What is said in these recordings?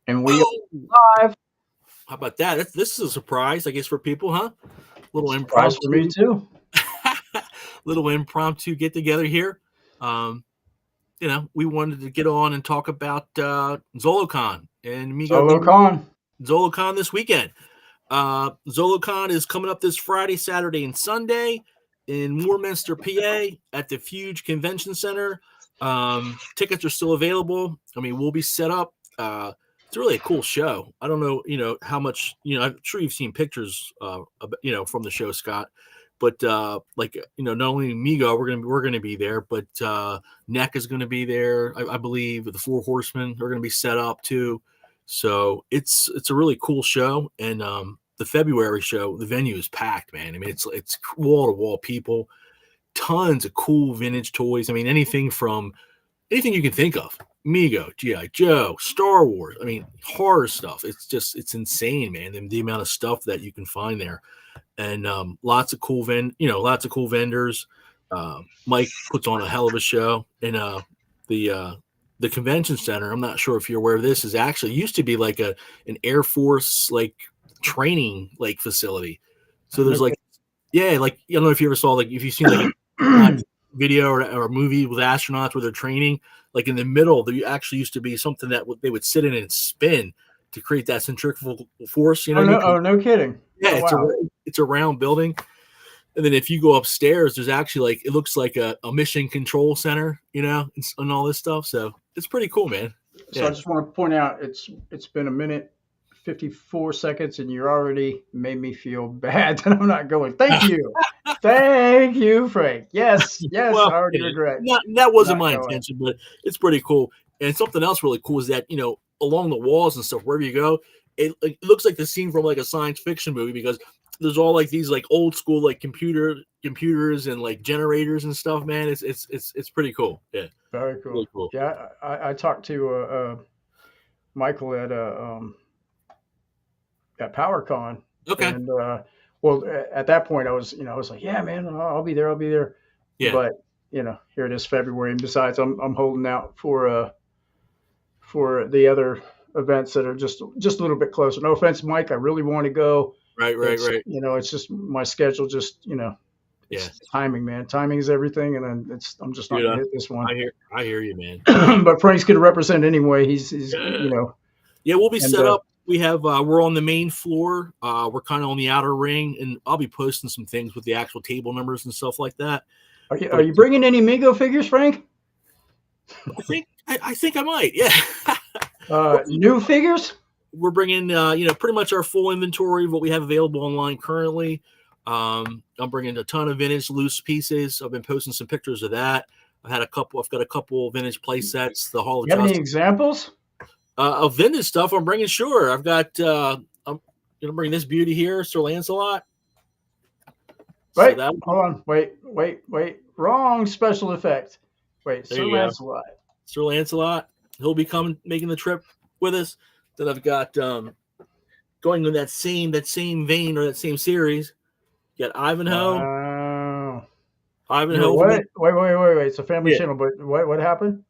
And we Oh, are live. how about that? This is a surprise, I guess, for people, huh? Little Surprise for me impromptu, too. little impromptu get together here. Um, we wanted to get on and talk about Zolocon and Mego Zolocon. Zolocon this weekend. Zolocon is coming up this Friday, Saturday, and Sunday in Warminster, PA, at the Fuge Convention Center. Tickets are still available. I mean, we'll be set up. It's really a cool show. I don't know, how much, I'm sure you've seen pictures, from the show, Scott. But not only Mego, we're gonna be there, but Neck is gonna be there. I believe the Four Horsemen are gonna be set up too. So it's a really cool show, and the February show, the venue is packed, man. I mean, it's wall to wall people, tons of cool vintage toys. I mean, anything you can think of. Mego, G.I. Joe, Star Wars. I mean, horror stuff. It's insane, man. The amount of stuff that you can find there, and lots of cool vendors. Mike puts on a hell of a show, and the convention center. I'm not sure if you're aware of this. Is actually used to be like an Air Force training facility. So there's like I don't know if you ever saw if you've seen a video or a movie with astronauts where they're training, like in the middle, there actually used to be something that they would sit in and spin to create that centrifugal force. No kidding. Yeah, it's a round building. And then if you go upstairs, there's actually it looks like a mission control center, and all this stuff. So it's pretty cool, man. So I just want to point out it's been a minute 54 seconds and you already made me feel bad that I'm not going. Thank you. Thank you, Frank. Yes, well, I already regret. That wasn't my intention, but it's pretty cool. And something else really cool is that, along the walls and stuff, wherever you go, it looks like the scene from a science fiction movie, because there's all these old school computers and generators and stuff, man. It's pretty cool. Yeah. Very cool. Really cool. Yeah, I talked to Michael at PowerCon. Okay. And at that point I was like, yeah, man, I'll be there. Yeah. But here it is February, and besides, I'm holding out for the other events that are just a little bit closer. No offense, Mike, I really want to go. Right. It's just my schedule. It's timing, man. Timing is everything, and I'm just not gonna hit this one. I hear you, man. But Frank's gonna represent anyway. He's Yeah, we'll be set up. We have we're on the main floor. We're kind of on the outer ring, and I'll be posting some things with the actual table numbers and stuff like that. Are you bringing any Mego figures, Frank? I think I might. Yeah. New figures? We're bringing, pretty much our full inventory of what we have available online currently. I'm bringing a ton of vintage loose pieces. I've been posting some pictures of that. I've got a couple vintage play sets. The Hall of Justice. You have any examples? Of vintage stuff I'm bringing? Sure. I've got, I'm going to bring this beauty here, Sir Lancelot. Wait, hold on. Wait. Wrong special effect. Wait, Sir Lancelot. Sir Lancelot. He'll be making the trip with us. Then I've got going in that same vein or that same series. You got Ivanhoe. Wow. Ivanhoe. What? Wait. It's a family channel, but what happened?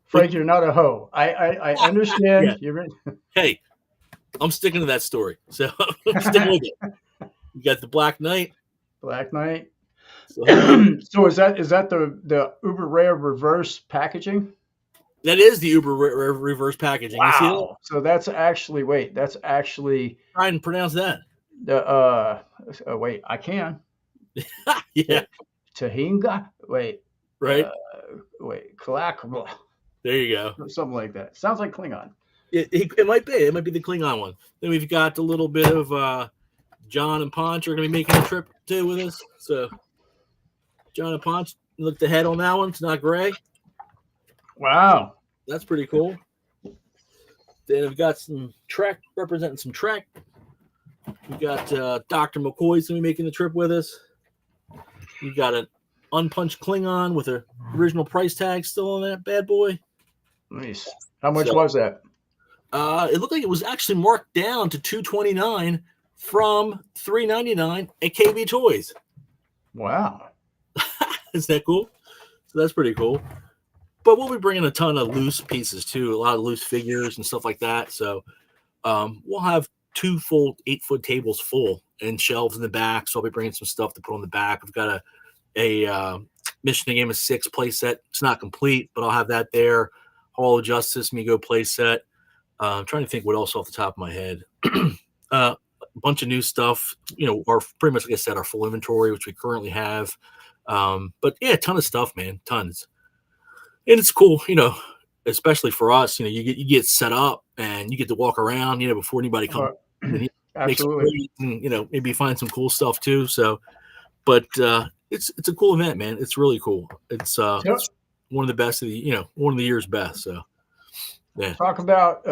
Frank, you're not a hoe. I understand. Yeah. Hey, I'm sticking to that story. So I'm sticking with it. You got the Black Knight. Black Knight. So is that the uber rare reverse packaging? That is the uber rare reverse packaging. Wow. You see that? So that's actually try and pronounce that. Wait, I can. Yeah. Tahinga. Wait. Right. Kalak. There you go. Something like that. Sounds like Klingon. It might be. It might be the Klingon one. Then we've got a little bit of John and Ponch are going to be making a trip too with us. So John and Ponch, look the head on that one. It's not gray. Wow. That's pretty cool. Then we've got some Trek, representing some Trek. We got Dr. McCoy's going to be making the trip with us. We got an unpunched Klingon with an original price tag still on that bad boy. Nice. How much was that? It looked like it was actually marked down to $229 from $399 at KB Toys. Wow. Is that cool? So that's pretty cool. but we'll be bringing a ton of loose pieces too, a lot of loose figures and stuff like that. So we'll have 2 full 8-foot tables full and shelves in the back. So I'll be bringing some stuff to put on the back. I've got a Mission Game of 6 playset. It's not complete, but I'll have that there. Hall of Justice Mego playset. I'm trying to think what else off the top of my head. A bunch of new stuff. Our pretty much, like I said, our full inventory, which we currently have. But yeah, a ton of stuff, man, tons. And it's cool, especially for us. You get set up and you get to walk around, before anybody comes. Absolutely. And, maybe find some cool stuff too. So, but it's a cool event, man. It's really cool. It's one of the best of the one of the year's best. So yeah. Talk about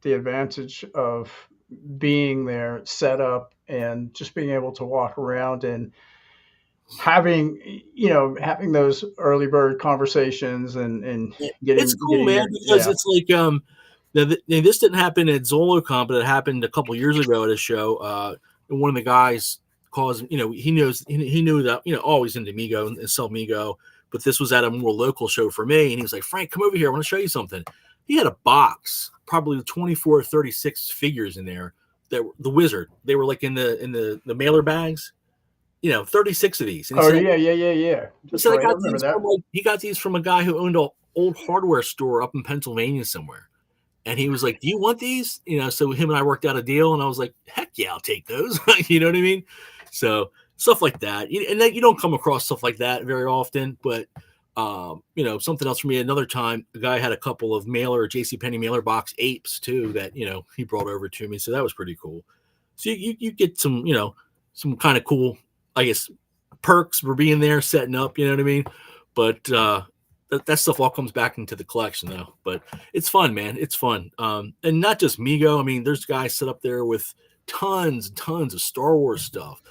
the advantage of being there, set up, and just being able to walk around and having those early bird conversations and getting it's cool, man, because it's like this didn't happen at Zolocon, but it happened a couple years ago at a show. And one of the guys calls he knew that always into Mego and sell Mego, but this was at a more local show for me, and he was like, Frank, come over here, I want to show you something. He had a box, probably 24 or 36 figures in there that were the Wizard. They were like in the mailer bags. 36 of these. And yeah. So he got these from a guy who owned an old hardware store up in Pennsylvania somewhere. And he was like, do you want these? So him and I worked out a deal, and I was like, heck yeah, I'll take those. You know what I mean? So stuff like that. And then you don't come across stuff like that very often, but something else for me. Another time, a guy had a couple of JCPenney mailer box apes too that, he brought over to me. So that was pretty cool. So you get some, some kind of cool, I guess, perks for being there, setting up, you know what I mean? But that stuff all comes back into the collection though. But it's fun, man. It's fun. And not just Mego. I mean, there's guys set up there with tons and tons of Star Wars stuff.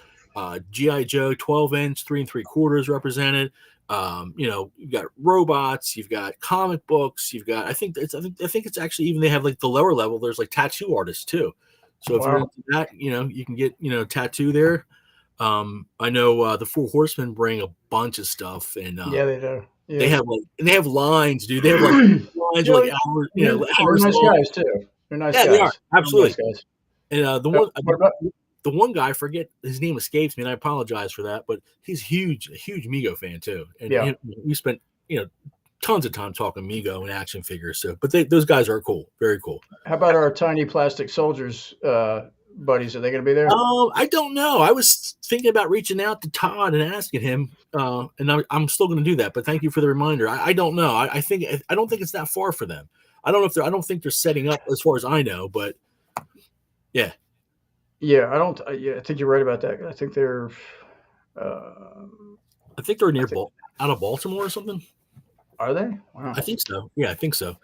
G.I. Joe 12-inch, 3 3/4 represented. You've got robots, you've got comic books, you've got I think it's actually even they have like the lower level, there's like tattoo artists too. So if you're into that, you can get tattoo there. I know the Four Horsemen bring a bunch of stuff, and yeah, they do. Yeah. They have lines, dude. They have like lines like hours, hours nice long. Guys too. They're nice guys. They are absolutely. Nice guys. And the one guy, I forget his name, escapes me, and I apologize for that, but he's a huge Mego fan too. And we spent tons of time talking Mego and action figures. So, but those guys are cool, very cool. How about our tiny plastic soldiers? Buddies, are they going to be there? I don't know. I was thinking about reaching out to Todd and asking him, and I'm still going to do that. But thank you for the reminder. I don't know. I don't think it's that far for them. I don't think they're setting up as far as I know. But yeah, I think you're right about that. I think they're. I think they're out of Baltimore or something. Are they? Wow. I think so. Yeah, I think so.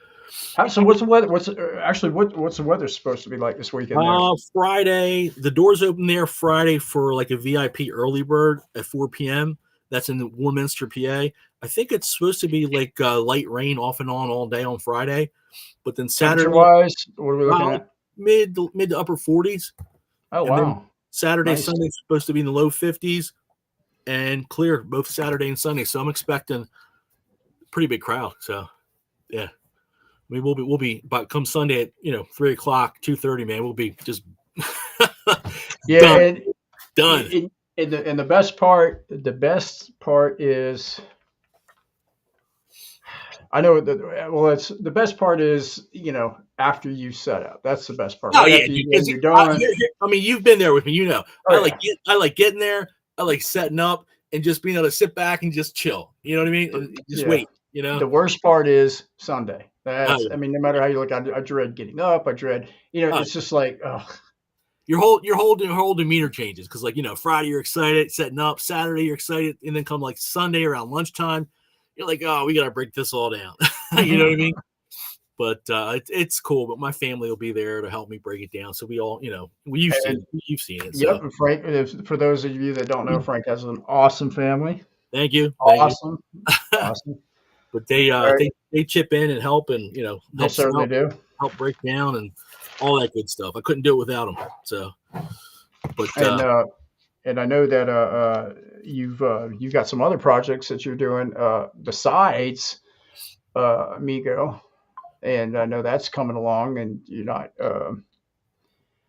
So what's the weather? What's the weather supposed to be like this weekend? Friday, the doors open there Friday for like a VIP early bird at 4 p.m. That's in Warminster, PA. I think it's supposed to be like light rain off and on all day on Friday, but then Saturday, wise, what are we looking at? Mid to upper 40s. Oh, wow. Saturday, nice. Sunday is supposed to be in the low 50s and clear both Saturday and Sunday. So I'm expecting a pretty big crowd. So yeah. I mean, we'll be but come Sunday at 3:00, 2:30, man, we'll be just done. And the best part is, I know it's the best part is after you set up. That's the best part. Oh yeah, you're done. I mean, you've been there with me, Oh, I like getting there. I like setting up and just being able to sit back and just chill. You know what I mean? Just wait. The worst part is Sunday. I mean, no matter how you look, I dread getting up. I dread, it's just like, your whole demeanor changes because, Friday you're excited, setting up. Saturday you're excited, and then come like Sunday around lunchtime, you're like, oh, we gotta break this all down. You know what I mean? But it's cool. But my family will be there to help me break it down. So we all, you've seen it. So. Yep, Frank. For those of you that don't know, Frank has an awesome family. Thank you. Awesome. But they chip in and help and they certainly do help break down and all that good stuff. I couldn't do it without them. So, but and I know that you've got some other projects that you're doing besides Mego, and I know that's coming along, and you're not.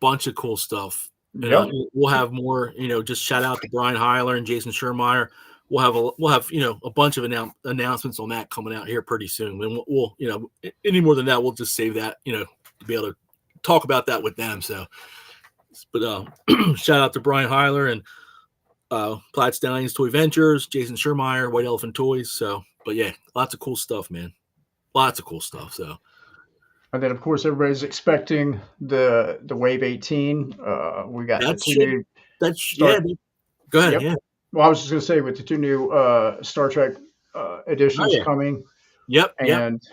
Bunch of cool stuff. And Yep. we'll have more. Just shout out to Brian Heiler and Jason Schermeyer. We'll have a bunch of announcements on that coming out here pretty soon. And we'll any more than that, we'll just save that to be able to talk about that with them. So, but shout out to Brian Heiler and Plaid Stallions Toy Ventures, Jason Schermeyer, White Elephant Toys. So, but yeah, lots of cool stuff, man. Lots of cool stuff. So. And then, of course, everybody's expecting the Wave 18. We got the two new. Go ahead. Yep. Yeah. Well, I was just going to say with the two new Star Trek editions coming. Yep. And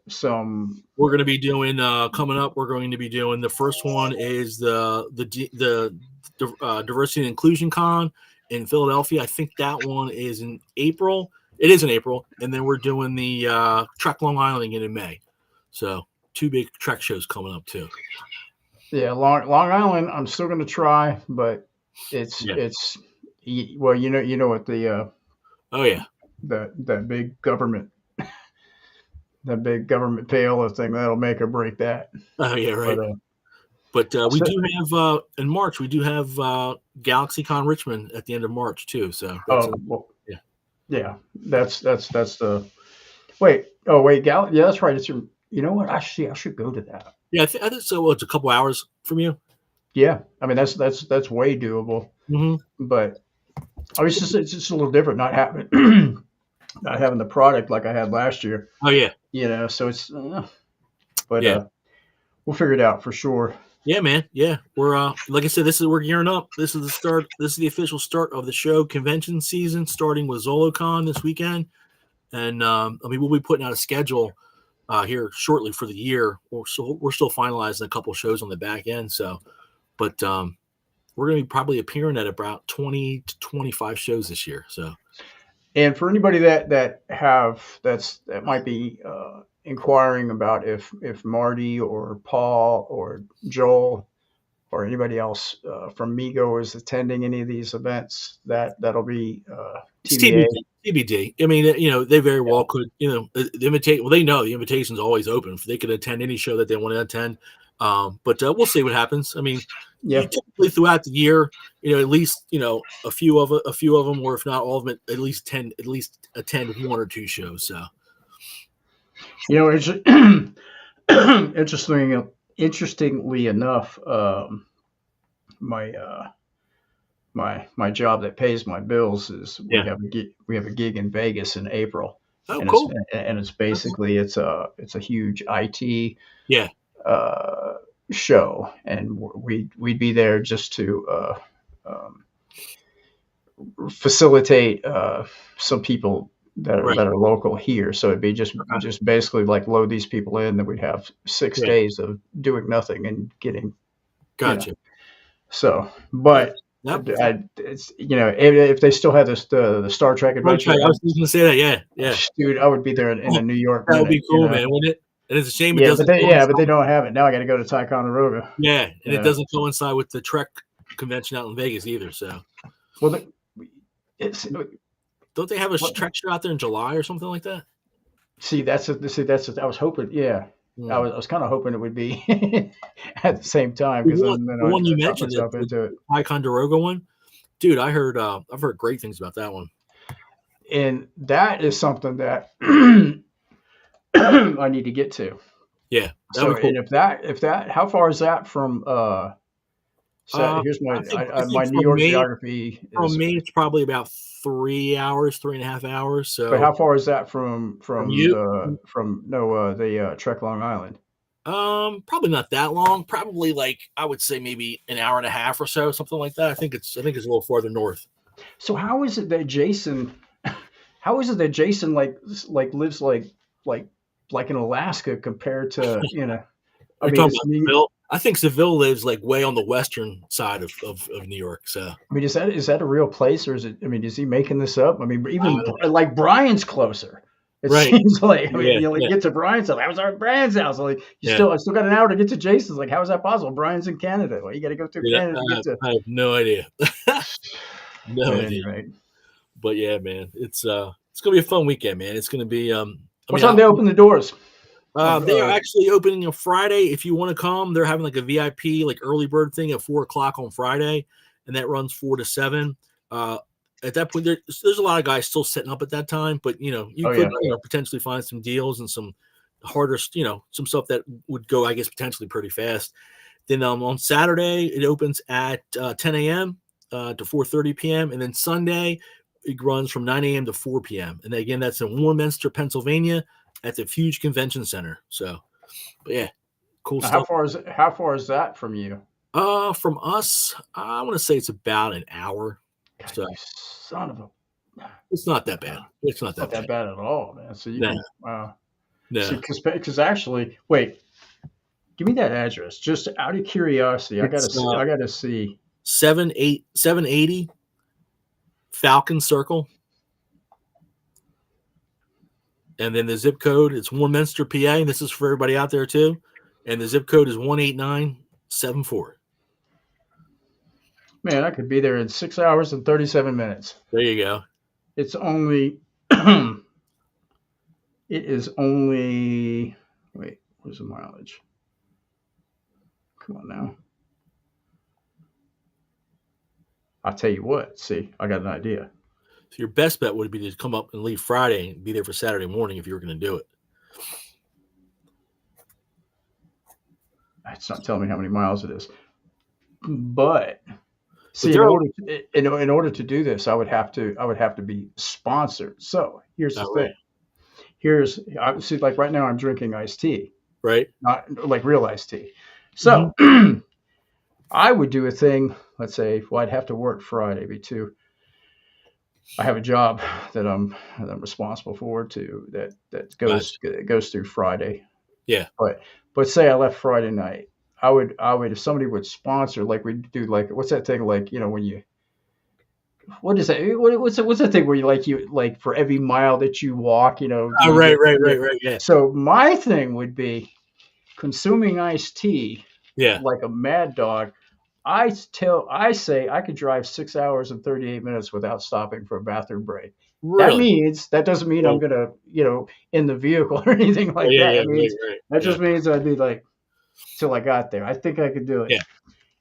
some. We're going to be doing coming up. We're going to be doing the first one is the Diversity and Inclusion Con in Philadelphia. I think that one is in April. It is in April, and then we're doing the Trek Long Island again in May. So. 2 big Trek shows coming up too. Yeah, Long Island. I'm still going to try, but it's well, you know what the that big government pail thing that'll make or break that. Oh yeah, right. But we do have in March. We do have GalaxyCon Richmond at the end of March too. So that's the wait. Oh wait, yeah, that's right. It's your. You know what? I should go to that. Yeah, I think so. Well, it's a couple hours from you. Yeah, I mean that's way doable. Mm-hmm. But I mean, it's just a little different not having the product like I had last year. Oh yeah. So it's we'll figure it out for sure. Yeah, man. Yeah, we're like I said, we're gearing up. This is the start. This is the official start of the show convention season, starting with Zolocon this weekend, and we'll be putting out a schedule. Here shortly for the year. We're still finalizing a couple shows on the back end. So, but we're going to be probably appearing at about 20 to 25 shows this year. So, and for anybody that might be inquiring about if Marty or Paul or Joel or anybody else from Mego is attending any of these events, that'll be TBA. TBD. I mean, they very well could, the invitation. Well, they know the invitation's always open. If they could attend any show that they want to attend. But we'll see what happens. I mean, typically throughout the year, at least, a few of them, or if not all of them, at least attend 1 or 2 shows. So, it's interestingly enough, my job that pays my bills is we have a gig in Vegas in April. Oh, cool! It's basically it's a huge IT show, and we'd be there just to facilitate some people that are local here. So it'd be just basically like load these people in. That we'd have 6 days of doing nothing and getting. Gotcha. So, but. It's if they still have the Star Trek adventure. I was going to say that, yeah. Dude, I would be there in New York. That would be cool, man, wouldn't it? And it's a shame it doesn't. But they don't have it now. I got to go to Ticonderoga. Yeah, and it doesn't coincide with the Trek convention out in Vegas either. So, well, don't they have a Trek show out there in July or something like that? That's I was hoping. Yeah. I was kind of hoping it would be at the same time because the one you mentioned, the Ticonderoga one, dude. I've heard great things about that one, and that is something that I need to get to. Yeah. So, cool. And if that, how far is that from? Here's my New York geography. From me, it's probably about 3.5 hours. So, but how far is that from the Trek Long Island? Probably not that long. Probably I would say maybe an hour and a half or so, something like that. I think it's a little farther north. So how is it that Jason? How is it that Jason lives like in Alaska compared to I mean, Seville. I think Seville lives way on the western side of New York. So I mean, is that a real place, or is it? I mean, is he making this up? I mean, even Brian's closer. It Right. seems like, I mean, Yeah. you like Yeah. get to Brian's house. That was our Brian's house. Like, Yeah. I still got an hour to get to Jason's. Like, how is that possible? Brian's in Canada. Well, you got to go through Yeah. Canada to get to. I have no idea. No At idea. any rate, But yeah, man, it's gonna be a fun weekend, man. It's gonna be I what mean, time they open the doors? they are actually opening on Friday. If you want to come, they're having like a VIP, like early bird thing at 4 o'clock on Friday, and that runs 4 to 7. At that point, there's a lot of guys still setting up at that time, but you Oh could yeah. potentially find some deals and some harder, some stuff that would go, I guess, potentially pretty fast. Then on Saturday, it opens at 10 a.m. To 4:30 p.m. And then Sunday, it runs from 9 a.m. to 4 p.m. And again, that's in Warminster, Pennsylvania at the Fuge Convention Center. So, but yeah, cool Now, stuff. how far is that from you? From us, I want to say it's about an hour. God, So you son of a. it's not that bad. It's not It's not that that bad. bad at all, man. So you No, can. Wow. See, no. because actually, wait, give me that address. Just out of curiosity, It's I gotta see. 780 Falcon Circle. And then the zip code, it's Warminster, PA. And this is for everybody out there too. And the zip code is 18974. Man, I could be there in 6 hours and 37 minutes. There you go. It's only. It is only. Wait, where's the mileage? Come on now. I'll tell you what. See, I got an idea. So your best bet would be to come up and leave Friday and be there for Saturday morning if you were going to do it. It's not telling me how many miles it is. But see, there are, in order to do this, I would have to be sponsored. So here's the thing. right, See, like right now, I'm drinking iced tea, right? not like real iced tea. Mhm. So I would do a thing. Let's say, well, I'd have to work Friday. Be too. I have a job that I'm responsible for that goes through Friday. Yeah. But say I left Friday night, I would if somebody would sponsor, like we do, like what's that thing, like when you, what is that, what's that thing where you like for every mile that you walk, Oh, you right, get, right. Yeah. so my thing would be consuming iced tea Yeah. like a mad dog. I say I could drive 6 hours and 38 minutes without stopping for a bathroom break. Really? That doesn't mean I'm Well, gonna, in the vehicle or anything oh, like yeah, that. yeah, It means right. that Yeah. just means I'd be like till I got there. I think I could do it. Yeah.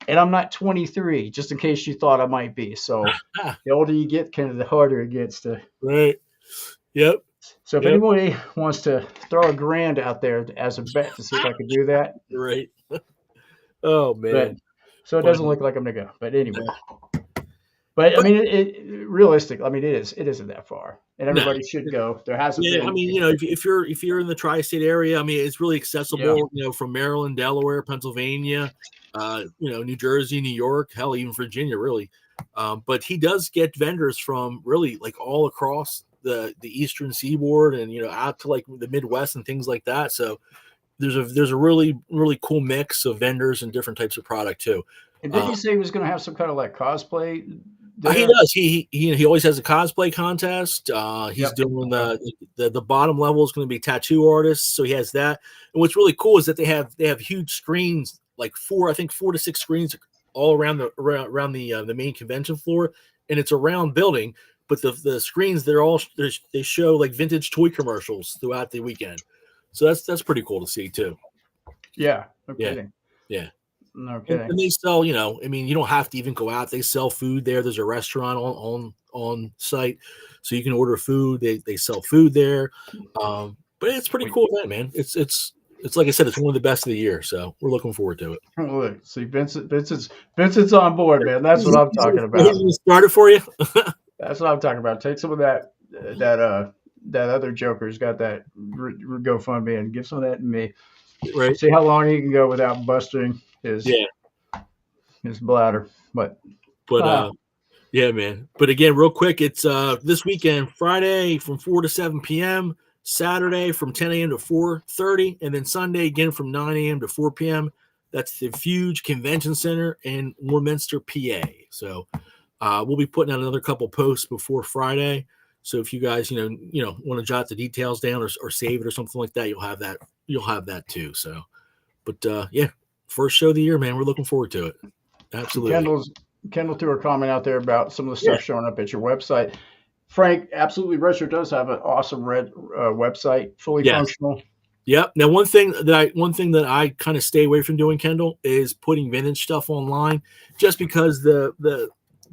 And I'm not 23, just in case you thought I might be. So Ah, the older you get, kind of the harder it gets to. right. Yep. So if Yep. anybody wants to throw $1,000 out there as a bet to see if I could do that, Right. Oh but man. so it But, doesn't look like I'm gonna go. But anyway. But I mean, realistic. I mean, it isn't that far, and no. everybody should go. There hasn't Yeah, I been. mean, if you're in the tri-state area, I mean, it's really Yeah. accessible. From Maryland, Delaware, Pennsylvania, New Jersey, New York, hell, even Virginia, really. But he does get vendors from really like all across the eastern seaboard and out to like the Midwest and things like that. So there's a really really cool mix of vendors and different types of product too. And did Uh, he say he was going to have some kind of like cosplay He there? does. He always has a cosplay contest. He's Yep. doing Okay. the bottom level is going to be tattoo artists, so he has that. And what's really cool is that they have huge screens, like four to six screens all around the main convention floor, and it's a round building. But the screens they show like vintage toy commercials throughout the weekend, so that's pretty cool to see too. Yeah. No Yeah, kidding. yeah. No And kidding. they sell, I mean, you don't have to even go out. They sell food there. There's a restaurant on site, so you can order food. They sell food there, but it's pretty Wait, cool event, man. It's like I said, it's one of the best of the year, so we're looking forward to it. look, see, Vincent's on board, man. That's what I'm talking He's about. gonna start it for you. That's what I'm talking about. Take some of that other joker's got that GoFundMe and give some of that to me. Right? See how long he can go without busting Yeah, his bladder. But but uh, yeah, man. But again, real quick, it's this weekend, Friday from 4 to 7 p.m., Saturday from 10 a.m. to 4:30, and then Sunday again from 9 a.m. to 4 p.m. That's the Fuge Convention Center in Warminster, PA. So we'll be putting out another couple posts before Friday. So if you guys, want to jot the details down or save it or something like that, you'll have that. You'll have that too. So, but yeah, first show of the year, man. We're looking forward to it. Absolutely. Kendall threw a comment out there about some of the Yeah. stuff showing up at your website. Frank, Absolutely Retro does have an awesome red website, fully Yes. functional. Yep. Now, one thing that I kind of stay away from doing, Kendall, is putting vintage stuff online, just because the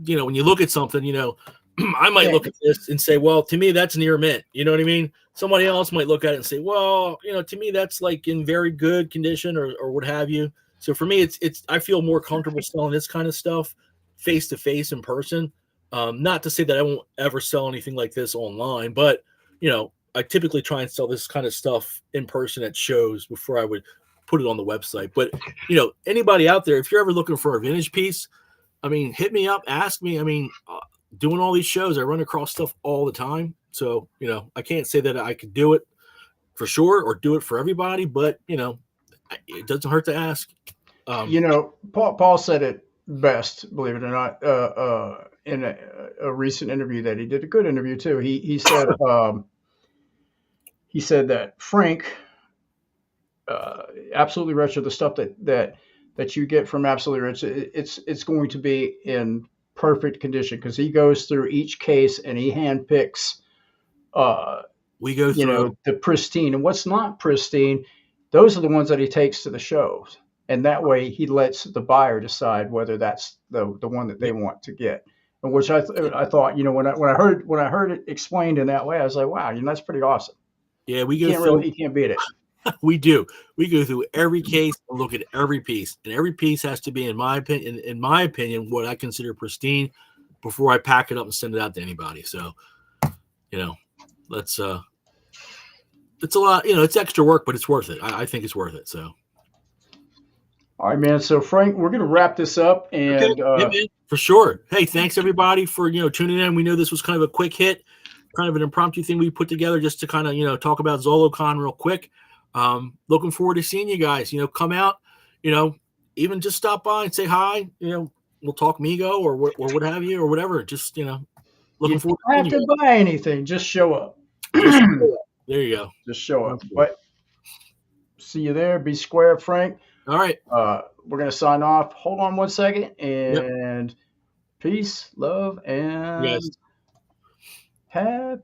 when you look at something, I might look at this and say, well, to me that's near mint. You know what I mean? Somebody else might look at it and say, well, to me that's like in very good condition or what have you. So for me, it's I feel more comfortable selling this kind of stuff face to face in person. Not to say that I won't ever sell anything like this online, but I typically try and sell this kind of stuff in person at shows before I would put it on the website. But anybody out there, if you're ever looking for a vintage piece, I mean, hit me up, ask me. I mean, doing all these shows, I run across stuff all the time. So I can't say that I could do it for sure or do it for everybody, but it doesn't hurt to ask. Paul said it best, believe it or not, in a recent interview that he did, a good interview too. He said. He said that Frank, Absolutely Retro, the stuff that you get from Absolutely Retro, it's going to be in perfect condition because he goes through each case and he handpicks. We go through the pristine and what's not pristine. Those are the ones that he takes to the shows, and that way he lets the buyer decide whether that's the one that they want to get. And which I thought, when I heard it explained in that way, I was like, wow, that's pretty awesome. Yeah, we go through. You can't beat it. We do. We go through every case and look at every piece, and every piece has to be, in my opinion, what I consider pristine before I pack it up and send it out to anybody. So, it's a lot. It's extra work, but it's worth it. I think it's worth it. So, all right, man. So, Frank, we're gonna wrap this up, and for sure. Hey, thanks everybody for tuning in. We know this was kind of a quick hit. Kind of an impromptu thing we put together just to kind of, talk about Zolocon real quick. Looking forward to seeing you guys, come out, even just stop by and say hi, we'll talk Mego or what have you or whatever. Just, looking forward to seeing you. You don't have to buy anything. Just show up. There you go. Just show up. But see you there. Be square, Frank. All right. We're going to sign off. Hold on one second. And peace, love, and happy.